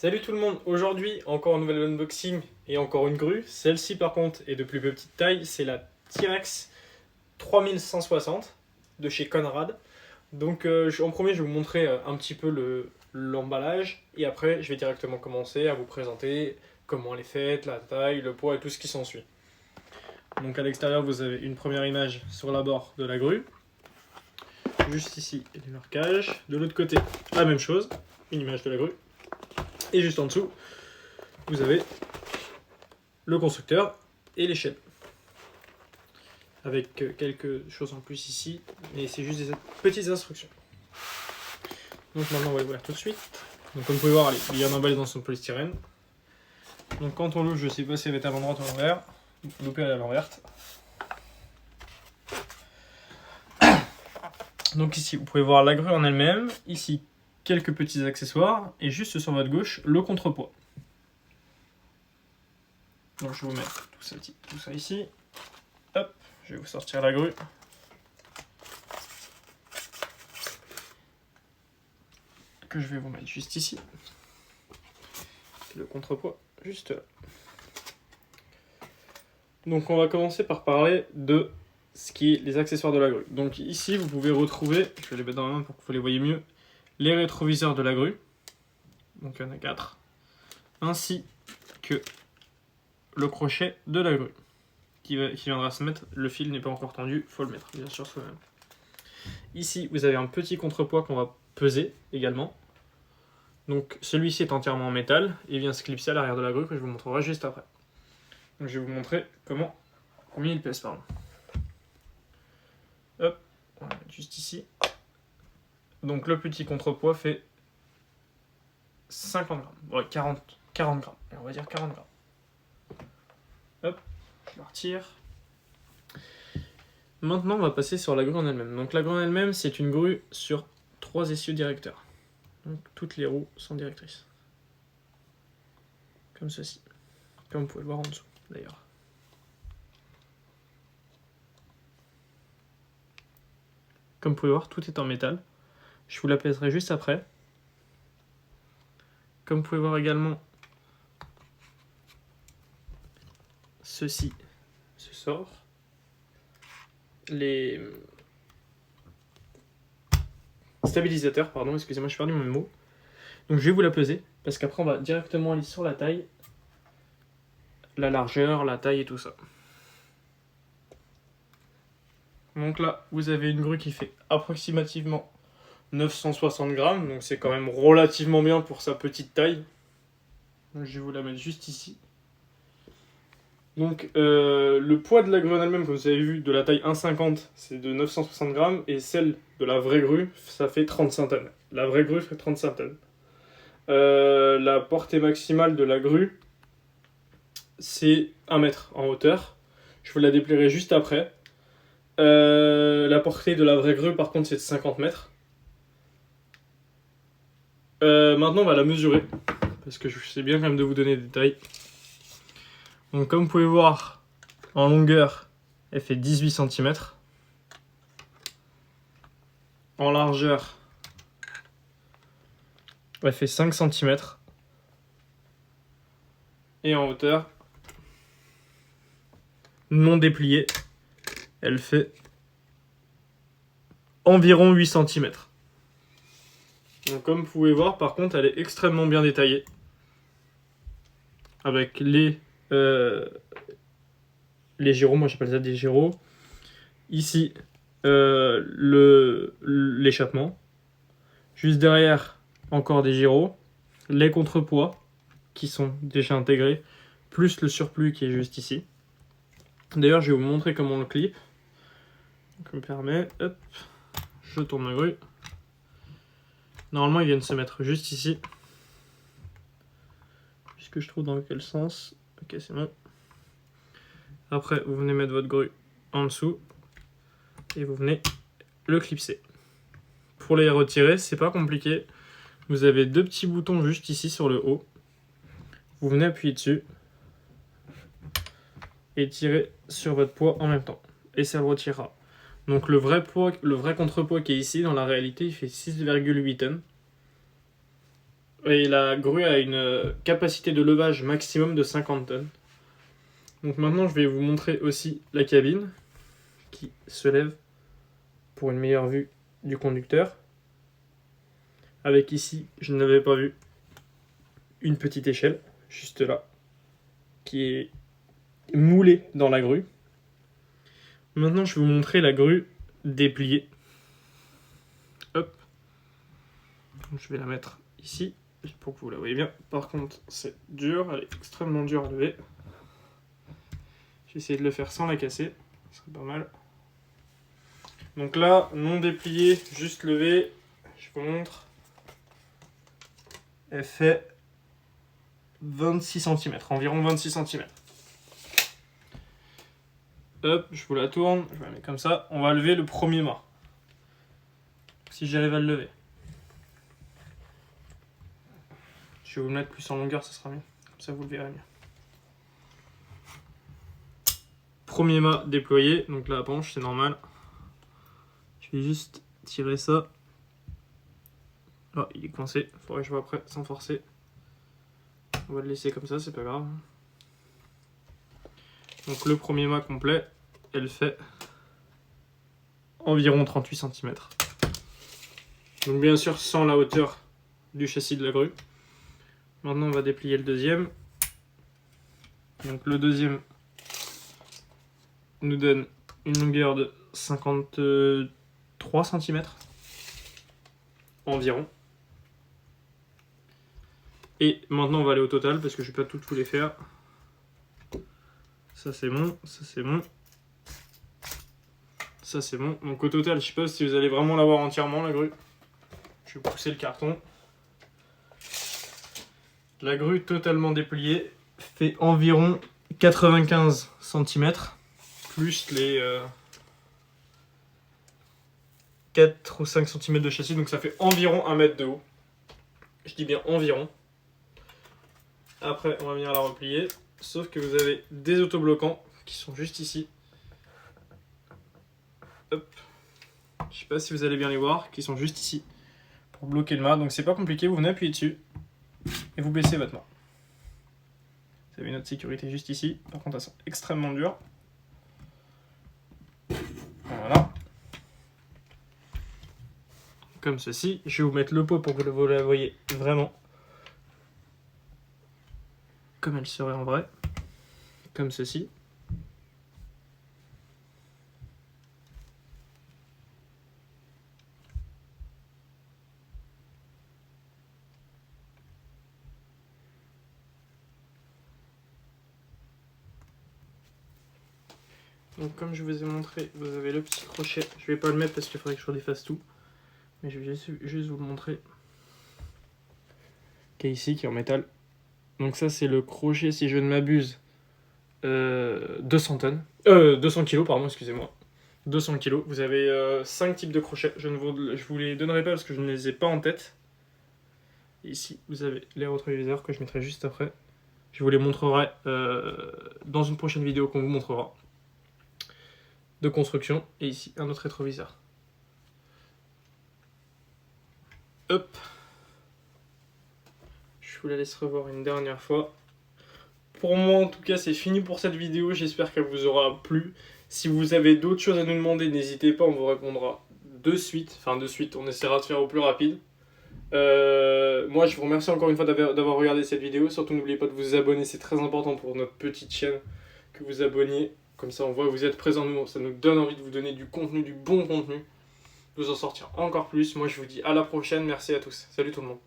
Salut tout le monde, aujourd'hui encore un nouvel unboxing et encore une grue. Celle-ci par contre est de plus petite taille, c'est la T-Rex 3160 de chez Conrad. Donc en premier je vais vous montrer un petit peu l'emballage et après je vais directement commencer à vous présenter comment elle est faite, la taille, le poids et tout ce qui s'ensuit. Donc à l'extérieur vous avez une première image sur la bord de la grue. Juste ici les marquages. De l'autre côté la même chose, une image de la grue. Et juste en dessous, vous avez le constructeur et l'échelle. Avec quelques choses en plus ici, mais c'est juste des petites instructions. Donc maintenant on va l'ouvrir tout de suite. Donc comme vous pouvez voir, elle est bien emballée dans son polystyrène. Donc quand on l'ouvre, je ne sais pas si elle va être à l'endroit ou à l'envers. Loupée à l'envers. Donc ici, vous pouvez voir la grue en elle-même. Ici, quelques petits accessoires. Et juste sur votre gauche, le contrepoids. Donc je vais vous mettre tout ça ici. Hop, je vais vous sortir la grue. Que je vais vous mettre juste ici. Le contrepoids juste là. Donc on va commencer par parler de ce qui est les accessoires de la grue. Donc ici vous pouvez retrouver, je vais les mettre dans la main pour que vous les voyez mieux, les rétroviseurs de la grue. Donc il y en a 4. Ainsi que le crochet de la grue qui viendra se mettre. Le fil n'est pas encore tendu, il faut le mettre bien sûr soi-même. Ici vous avez un petit contrepoids qu'on va peser également. Donc celui-ci est entièrement en métal et vient se clipser à l'arrière de la grue que je vous montrerai juste après. Donc je vais vous montrer combien il pèse pardon. Hop, on va mettre juste ici. Donc le petit contrepoids fait 50 grammes, ouais, 40 grammes, on va dire 40 grammes. Hop, je la retire. Maintenant on va passer sur la grue en elle-même. Donc la grue en elle-même c'est une grue sur 3 essieux directeurs. Donc toutes les roues sont directrices. Comme ceci. Comme vous pouvez le voir en dessous d'ailleurs. Comme vous pouvez voir, tout est en métal. Je vous la pèserai juste après. Comme vous pouvez voir également, ceci se sort. Les stabilisateurs, pardon, excusez-moi, je suis perdu mon mot. Donc je vais vous la peser, parce qu'après on va directement aller sur la taille, la largeur, la taille et tout ça. Donc là, vous avez une grue qui fait approximativement 960 grammes, donc c'est quand même relativement bien pour sa petite taille. Donc je vais vous la mettre juste ici. Donc le poids de la grue en elle-même, comme vous avez vu, de la taille 1,50, c'est de 960 grammes, et celle de la vraie grue, ça fait 35 tonnes. La vraie grue fait 35 tonnes. La portée maximale de la grue, c'est 1 mètre en hauteur. Je vous la déplierai juste après. La portée de la vraie grue, par contre, c'est de 50 mètres. Maintenant, on va la mesurer, parce que je sais bien quand même de vous donner des détails. Donc, comme vous pouvez voir, en longueur, elle fait 18 cm. En largeur, elle fait 5 cm. Et en hauteur, non dépliée, elle fait environ 8 cm. Donc comme vous pouvez voir, par contre, elle est extrêmement bien détaillée. Avec les gyros, moi j'appelle ça des gyros. Ici, l'échappement. Juste derrière, encore des gyros. Les contrepoids, qui sont déjà intégrés, plus le surplus qui est juste ici. D'ailleurs, je vais vous montrer comment on le clip. Donc, je me permets, hop, je tourne ma grue. Normalement, ils viennent se mettre juste ici. Puisque je trouve dans quel sens. Ok, c'est bon. Après, vous venez mettre votre grue en dessous. Et vous venez le clipser. Pour les retirer, c'est pas compliqué. Vous avez 2 petits boutons juste ici sur le haut. Vous venez appuyer dessus. Et tirer sur votre poids en même temps. Et ça le retirera. Donc le vrai contrepoids qui est ici, dans la réalité, il fait 6,8 tonnes. Et la grue a une capacité de levage maximum de 50 tonnes. Donc maintenant, je vais vous montrer aussi la cabine qui se lève pour une meilleure vue du conducteur. Avec ici, je n'avais pas vu, une petite échelle, juste là, qui est moulée dans la grue. Maintenant, je vais vous montrer la grue dépliée. Hop. Je vais la mettre ici, pour que vous la voyez bien. Par contre, c'est dur, elle est extrêmement dure à lever. J'ai essayé de le faire sans la casser, ce serait pas mal. Donc là, non dépliée, juste levée, je vous montre. Elle fait 26 cm, environ 26 cm. Hop, je vous la tourne, je la mets comme ça. On va lever le premier mât. Si j'arrive à le lever. Je vais vous le mettre plus en longueur, ça sera mieux. Comme ça, vous le verrez mieux. Premier mât déployé, donc là, la penche, c'est normal. Je vais juste tirer ça. Oh, il est coincé. Faudrait que je vois après, sans forcer. On va le laisser comme ça, c'est pas grave. Donc le premier mât complet, elle fait environ 38 cm. Donc bien sûr sans la hauteur du châssis de la grue. Maintenant on va déplier le deuxième. Donc le deuxième nous donne une longueur de 53 cm environ. Et maintenant on va aller au total parce que je ne vais pas tous les faire. Ça c'est bon, ça c'est bon. Ça c'est bon. Donc au total, je sais pas si vous allez vraiment l'avoir entièrement la grue. Je vais pousser le carton. La grue totalement dépliée fait environ 95 cm plus les 4 ou 5 cm de châssis, donc ça fait environ 1 mètre de haut. Je dis bien environ. Après on va venir la replier, sauf que vous avez des autobloquants qui sont juste ici. Hop. Je sais pas si vous allez bien les voir, qui sont juste ici pour bloquer le mât. Donc c'est pas compliqué, vous venez appuyer dessus et vous baissez votre mât. Vous avez notre sécurité juste ici. Par contre, elles sont extrêmement dures. Voilà. Comme ceci. Je vais vous mettre le pot pour que vous la voyez vraiment comme elle serait en vrai. Comme ceci. Donc comme je vous ai montré, vous avez le petit crochet. Je vais pas le mettre parce qu'il faudrait que je redéfasse tout. Mais je vais juste vous le montrer. Qui est ici, qui est en métal. Donc ça c'est le crochet, si je ne m'abuse, 200 tonnes. 200 kg, pardon, excusez-moi. 200 kg. Vous avez 5 types de crochets. Je vous les donnerai pas parce que je ne les ai pas en tête. Et ici, vous avez les rétroviseurs que je mettrai juste après. Je vous les montrerai dans une prochaine vidéo qu'on vous montrera. De construction. Et ici, un autre rétroviseur. Hop. Je vous la laisse revoir une dernière fois. Pour moi, en tout cas, c'est fini pour cette vidéo. J'espère qu'elle vous aura plu. Si vous avez d'autres choses à nous demander, n'hésitez pas, on vous répondra de suite. Enfin, de suite, on essaiera de faire au plus rapide. Moi, je vous remercie encore une fois d'avoir regardé cette vidéo. Surtout, n'oubliez pas de vous abonner. C'est très important pour notre petite chaîne que vous abonniez. Comme ça, on voit que vous êtes présents. Nous, ça nous donne envie de vous donner du contenu, du bon contenu. De vous en sortir encore plus. Moi, je vous dis à la prochaine. Merci à tous. Salut tout le monde.